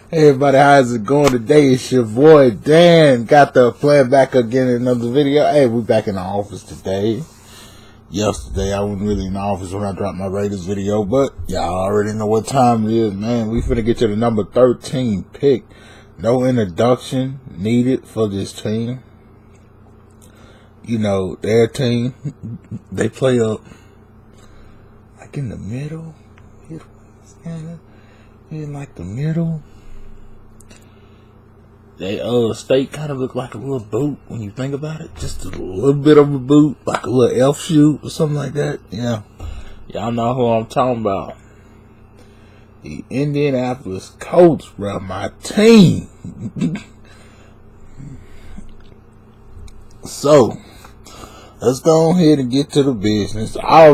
Hey everybody, how's it going today? It's your boy Dan. Got the plan back again in another video. Hey, we back in the office today. Yesterday I wasn't really in the office when I dropped my Raiders video, but y'all already know what time it is, man. We finna get to the number 13 pick. No introduction needed for this team. You know, their team, they play up like in the middle. In like the middle. They state kind of look like a little boot when you think about it. Just a little bit of a boot, like a little elf shoe or something like that. Yeah. Y'all know who I'm talking about. The Indianapolis Colts, bro, my team. So, let's go ahead and get to the business. I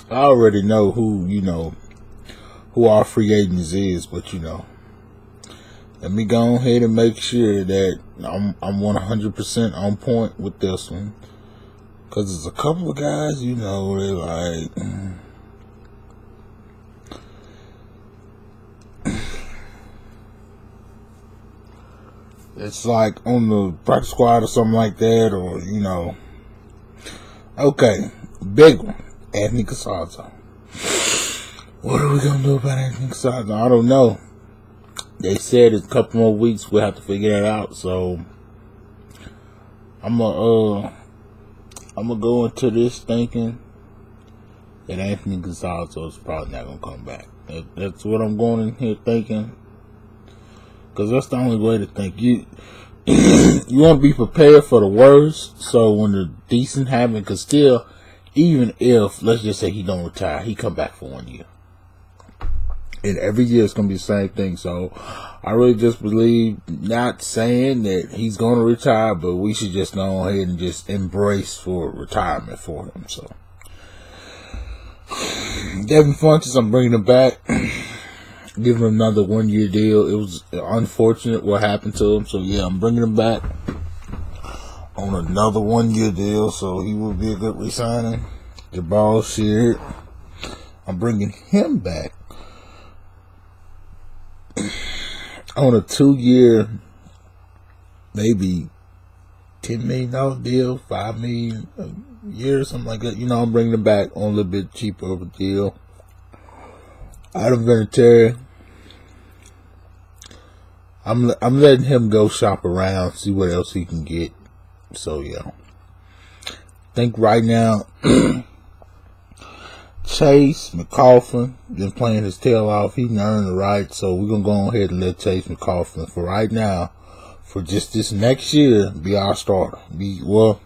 already know who our free agents is, but let me go ahead and make sure that I'm 100% on point with this one, because there's a couple of guys, they're like, it's like on the practice squad or something like that, or okay, big one, Anthony Casazzo. What are we gonna do about Anthony Casazzo? I don't know. They said it's a couple more weeks. We'll have to figure that out. So I'm gonna go into this thinking that Anthony Casazzo is probably not gonna come back. That's what I'm going in here thinking, because that's the only way to think. You want to be prepared for the worst. So when the decent happen, because still, even if let's just say he don't retire, he come back for 1 year. And every year it's going to be the same thing. So I really just believe, not saying that he's going to retire, but we should just go ahead and just embrace for retirement for him. So Devin Funchess, I'm bringing him back. Giving him another 1 year deal. It was unfortunate what happened to him. So yeah, I'm bringing him back on another 1 year deal. So he will be a good re-signing. Jabal Sheard, I'm bringing him back on a 2 year, maybe $10 million deal, $5 million a year, something like that. I'm bringing him back on a little bit cheaper of a deal. Adam Vinatieri, I'm letting him go shop around, see what else he can get. So yeah, I think right now Chase McCall been playing his tail off. He's earned the right, so we're gonna go ahead and let Chase McCall for right now, for just this next year, be our starter. We are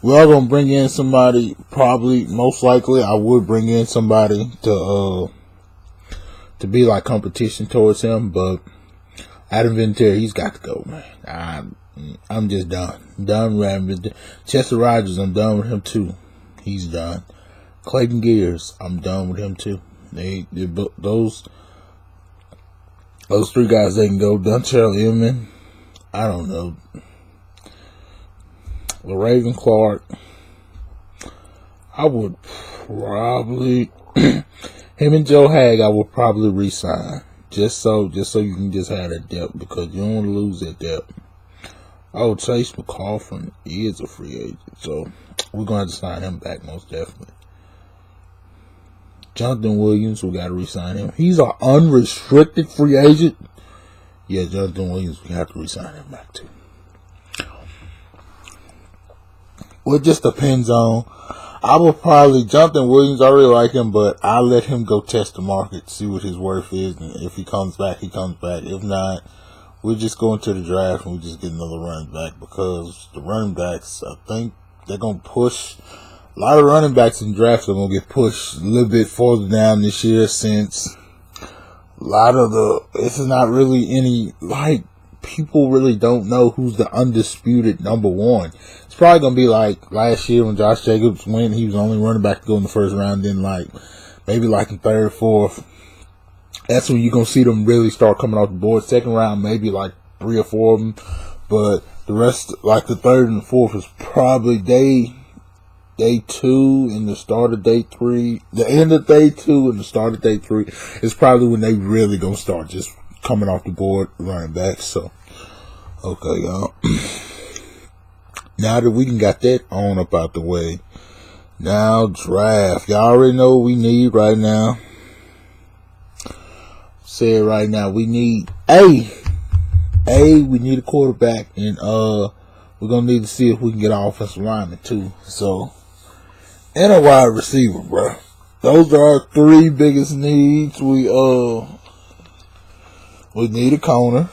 gonna bring in somebody. Probably, most likely, I would bring in somebody to be like competition towards him. But Adam Vinatieri, he's got to go, man. I'm just done with Chester Rogers. I'm done with him too. He's done. Clayton Gears, I'm done with him too. Those three guys, they can go. Dontrell Inman, I don't know. Raven Clark, I would probably him and Joe Hag, I would probably re-sign just so you can just have that depth, because you don't want to lose that depth. Oh, Chase McCall, he is a free agent, so we're going to have to sign him back most definitely. Jonathan Williams, we got to re-sign him. He's an unrestricted free agent. Yeah, Jonathan Williams, we have to re-sign him back too. Well, it just depends on. Jonathan Williams, I really like him, but I'll let him go test the market, see what his worth is, and if he comes back, he comes back. If not, we're just going to the draft and we just get another running back, because the running backs, I think they're going to push. A lot of running backs in drafts are going to get pushed a little bit further down this year, since this is not really any, people really don't know who's the undisputed number one. It's probably going to be like last year when Josh Jacobs went, he was only running back to go in the first round, then maybe in third, fourth. That's when you're going to see them really start coming off the board. Second round, maybe 3 or 4 of them. But the rest, the third and the fourth, is probably day 2 and the start of day 3. The end of day 2 and the start of day 3 is probably when they really going to start just coming off the board running back. So, okay, y'all. Now that we got that on up out the way, now draft. Y'all already know what we need right now. Say it right now. We need we need a quarterback, and we're gonna need to see if we can get an offensive lineman too. So, and a wide receiver, bro. Those are our three biggest needs. We need a corner.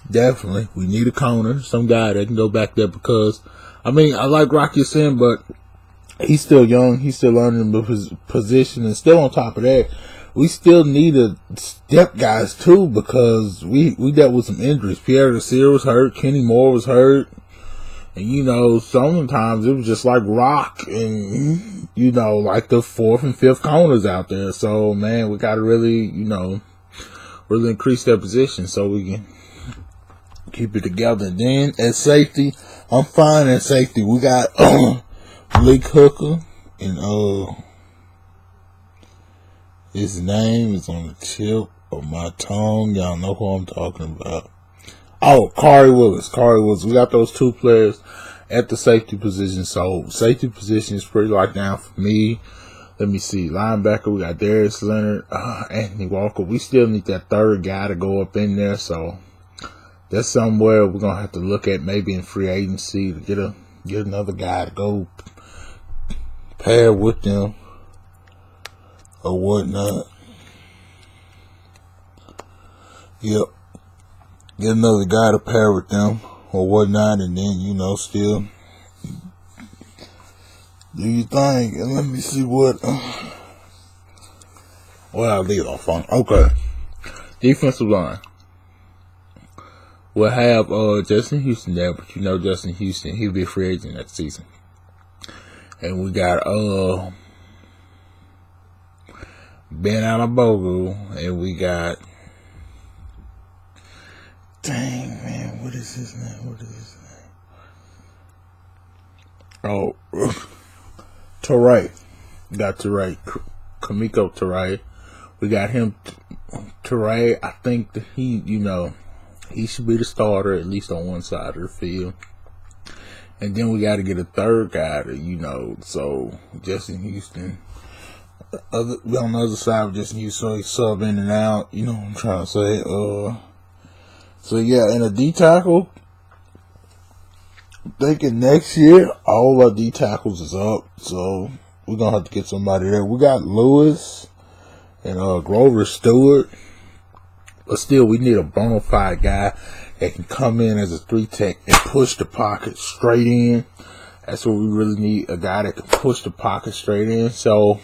Definitely, we need a corner. Some guy that can go back there, because I mean, I like Rocky Sin, but he's still young. He's still learning his position, and still on top of that, we still need a step guys too, because we dealt with some injuries. Pierre Desir was hurt. Kenny Moore was hurt. And, sometimes it was just like rock and, like the fourth and fifth corners out there. So, man, we got to really, really increase that position so we can keep it together. And then at safety, I'm fine at safety. We got Blake Hooker, and his name is on the tip of my tongue. Y'all know who I'm talking about. Oh, Corey Willis. We got those two players at the safety position. So, safety position is pretty locked down for me. Let me see. Linebacker, we got Darius Leonard, Anthony Walker. We still need that third guy to go up in there. So, that's somewhere we're going to have to look at maybe in free agency to get another guy to go pair with them or whatnot. Yep. Get another guy to pair with them or whatnot, and then, still do your thing. And let me see what, I'll leave off on. Okay. Defensive line. We'll have Justin Houston there, but Justin Houston, he'll be a free agent next season. And we got Ben Alabogu, and we got, dang, man, what is his name? Oh, Teray. Got Teray. Kamiko Teray. We got him, Teray. I think that he should be the starter, at least on one side of the field. And then we got to get a third guy to, so Justin Houston. On the other side of Justin Houston, so he sub in and out. You know what I'm trying to say. So yeah, and a D tackle. I'm thinking next year, all our D tackles is up. So we're going to have to get somebody there. We got Lewis and Grover Stewart. But still, we need a bona fide guy that can come in as a 3-tech and push the pocket straight in. That's what we really need, a guy that can push the pocket straight in. So,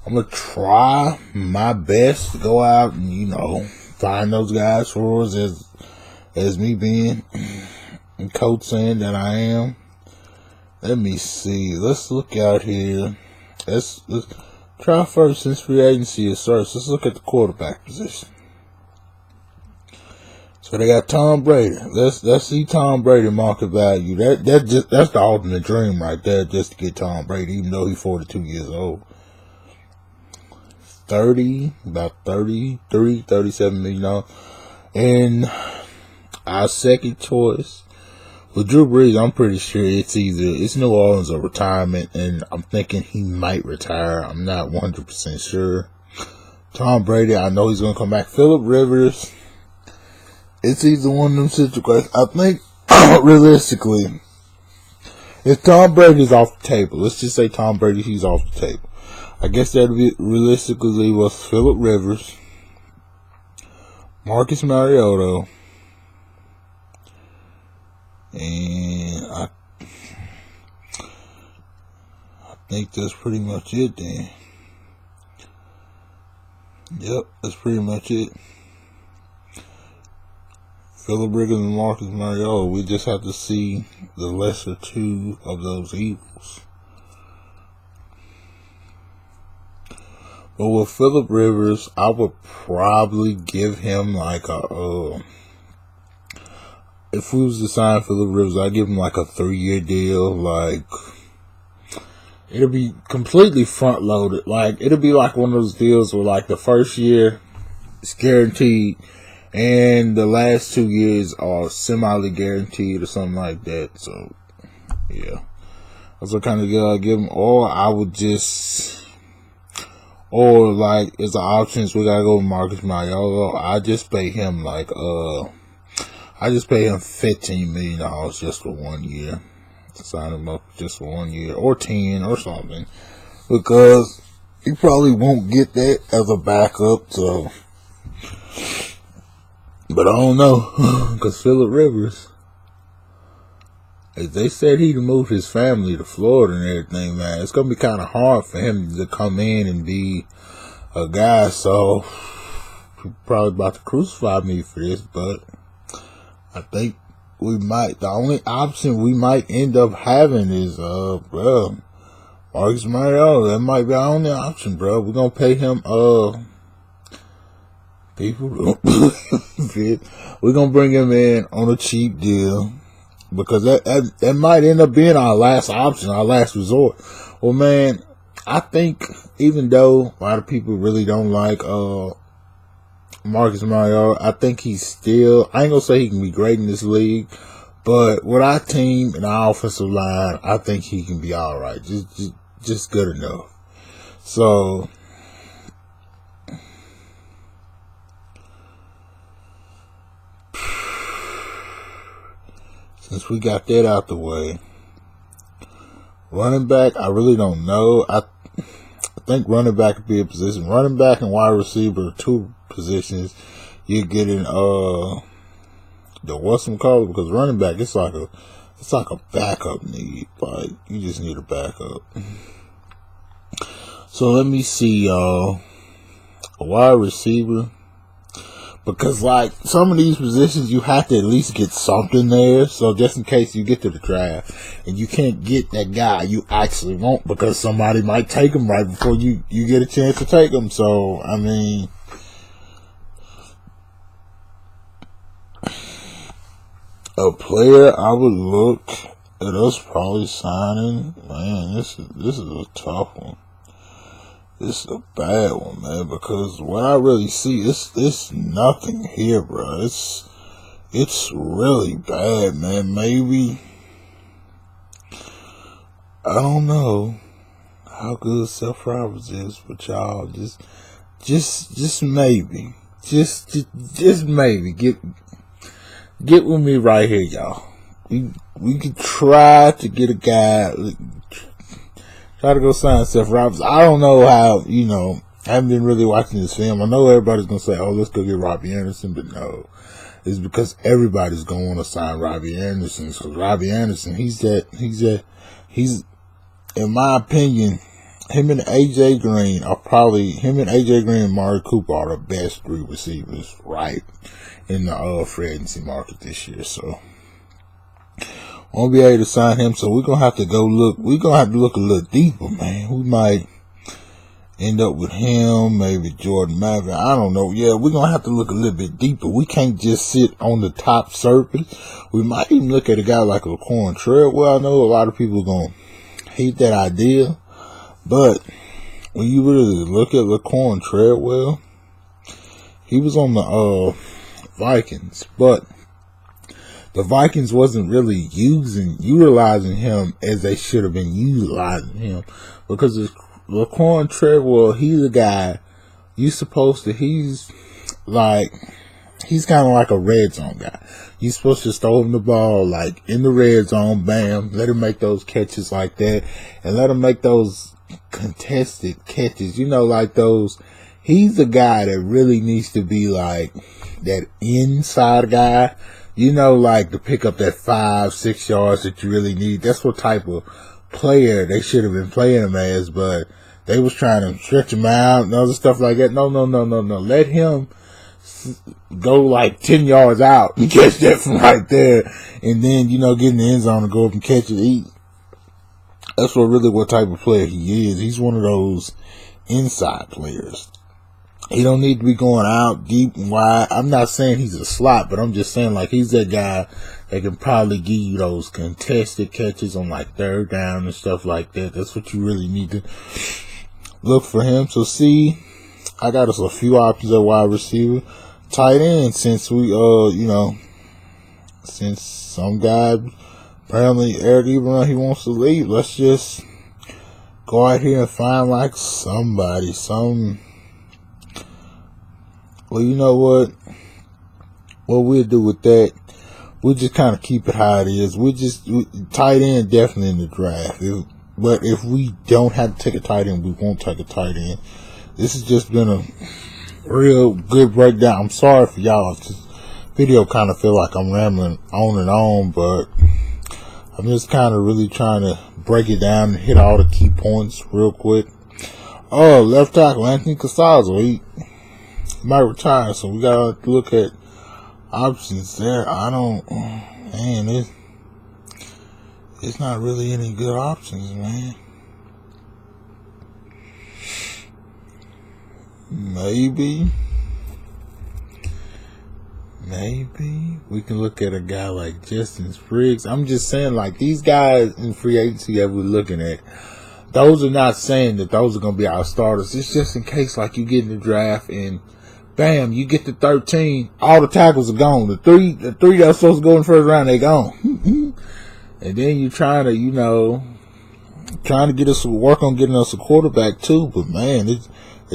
I'm going to try my best to go out and, find those guys for us as me being a coach saying that I am. Let me see. Let's look out here. Let's try first, since free agency is first. Let's look at the quarterback position. So they got Tom Brady. Let's see Tom Brady market value. That's the ultimate dream right there, just to get Tom Brady, even though he's 42 years old. About 33, 37 million. And our second choice with Drew Brees, I'm pretty sure it's New Orleans or retirement, and I'm thinking he might retire. I'm not 100% sure. Tom Brady, I know he's going to come back. Phillip Rivers, it's either one of them situations. I think, realistically, if Tom Brady's off the table, let's just say Tom Brady, he's off the table. I guess that would be realistically leave us Phillip Rivers, Marcus Mariota, and I think that's pretty much it then. Yep, that's pretty much it. Phillip Rivers and Marcus Mariota. We just have to see the lesser two of those evils. But with Phillip Rivers, I would probably give him like if we was to sign Phillip Rivers, I'd give him like a 3-year deal. Like, it'll be completely front loaded. Like, it'll be like one of those deals where like the first year, It's guaranteed. And the last 2 years are semi-guaranteed or something like that. So, yeah. That's what kind of deal I give him. Or I would just... Or, like, as an options, we gotta go with Marcus Mariota. I just pay him, like, I just pay him $15 million just for 1 year. Sign him up just for 1 year. Or 10 or something. Because he probably won't get that as a backup, so... But I don't know, because Phillip Rivers, as they said he'd move his family to Florida and everything, man. It's going to be kind of hard for him to come in and be a guy, so he's probably about to crucify me for this, but I think we might, the only option we might end up having is, Marcus Mariota. That might be our only option, bro. We're going to pay him, people, we're gonna bring him in on a cheap deal because that might end up being our last option, our last resort. Well, man, I think even though a lot of people really don't like Marcus Mariota, I think he's still, I ain't gonna say he can be great in this league, but with our team and our offensive line, I think he can be all right, just good enough. So. Since we got that out the way, running back, I really don't know. I think running back could be a position. Running back and wide receiver are two positions you're getting the what's called, because running back it's like a backup need. Like you just need a backup. So let me see, a wide receiver. Because, like, some of these positions, you have to at least get something there. So, just in case you get to the draft and you can't get that guy you actually want because somebody might take him right before you get a chance to take him. So, I mean, a player I would look at us probably signing, man, this is a tough one. This is a bad one, man, because what I really see, it's nothing here, bro. It's really bad, man. Maybe, I don't know how good Phillip Rivers is, but y'all, just maybe, just maybe, get with me right here, y'all. We could try to get a guy. Try to go sign Phillip Rivers. I don't know how, I haven't been really watching this film. I know everybody's going to say, oh, let's go get Robbie Anderson, but no. It's because everybody's going to want to sign Robbie Anderson. So Robbie Anderson, he's, in my opinion, him and AJ Green and Mari Cooper are the best three receivers, right, in the free agency market this year. So won't be able to sign him, so we're going to have to go look. We're going to have to look a little deeper, man. We might end up with him, maybe Jordan Maverick. I don't know. Yeah, we're going to have to look a little bit deeper. We can't just sit on the top surface. We might even look at a guy like Laquan Treadwell. I know a lot of people are going to hate that idea, but when you really look at Laquan Treadwell, he was on the Vikings, but the Vikings wasn't really utilizing him as they should have been utilizing him, because Laquan Treadwell, he's a guy he's kind of like a red zone guy. You're supposed to throw him the ball like in the red zone, bam, let him make those catches like that, and let him make those contested catches, like those. He's a guy that really needs to be like that inside guy, like to pick up that 5-6 yards that you really need. That's what type of player they should have been playing him as, but they was trying to stretch him out and other stuff like that. No. Let him go like 10 yards out and catch that from right there, and then, get in the end zone and go up and catch it. That's what type of player he is. He's one of those inside players. He don't need to be going out deep and wide. I'm not saying he's a slot, but I'm just saying like he's that guy that can probably give you those contested catches on like third down and stuff like that. That's what you really need to look for him. So see, I got us a few options at wide receiver, tight end. Since we, since some guy apparently Eric Ebron he wants to leave, let's just go out here and find like somebody, Well, you know what? What we'll do with that, we'll just kind of keep it how it is. Tight end definitely in the draft. But if we don't have to take a tight end, we won't take a tight end. This has just been a real good breakdown. I'm sorry for y'all. This video kind of feel like I'm rambling on and on, but I'm just kind of really trying to break it down and hit all the key points real quick. Oh, left tackle Anthony Casazzo, he might retire, so we gotta look at options there. It's not really any good options, man. Maybe we can look at a guy like Justin Spriggs. I'm just saying, like, these guys in free agency that we're looking at, those are not saying that those are going to be our starters. It's just in case, like, you get in the draft and bam, you get to 13, all the tackles are gone. The three that are supposed to go in the first round, they gone. And then you're trying to get us to work on getting us a quarterback too. But man, it's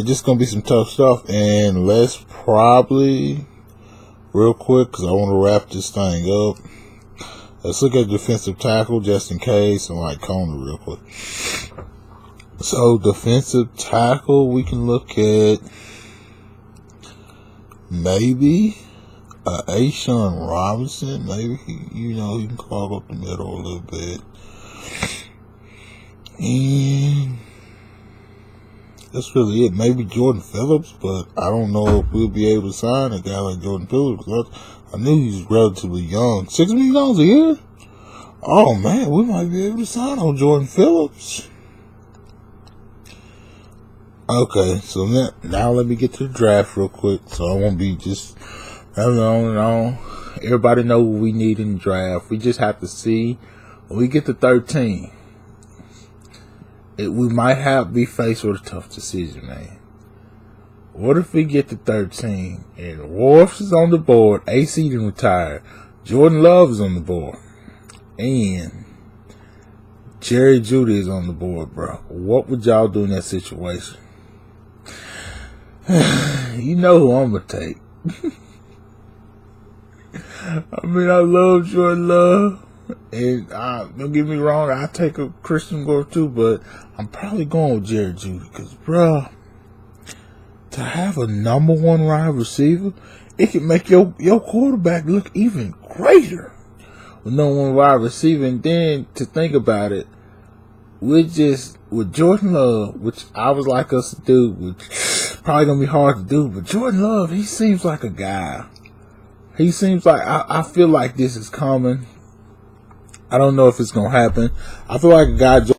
just going to be some tough stuff. And let's probably, real quick, because I want to wrap this thing up, let's look at defensive tackle just in case, and like Conner real quick. So defensive tackle, we can look at maybe Ashawn Robinson. Maybe he can clog up the middle a little bit. And that's really it. Maybe Jordan Phillips, but I don't know if we'll be able to sign a guy like Jordan Phillips. I knew he was relatively young. $6 million a year? Oh man, we might be able to sign on Jordan Phillips. Okay, so now let me get to the draft real quick, so I won't be just on and on. Everybody know what we need in the draft. We just have to see when we get to 13. We might be faced with a tough decision, man. What if we get to 13 and Wharf is on the board, AC didn't retire, Jordan Love is on the board, and Jerry Jeudy is on the board, bro? What would y'all do in that situation? You know who I'm going to take. I mean, I love Jordan Love. And don't get me wrong, I take a Christian Gore too, but I'm probably going with Jerry Jeudy. Because, bro, to have a number one wide receiver, it can make your quarterback look even greater with number one wide receiver. And then to think about it, with Jordan Love, which I would like us to do, which probably gonna be hard to do, but Jordan Love, he seems like a guy. He seems like, I feel like this is coming. I don't know if it's gonna happen. I feel like a guy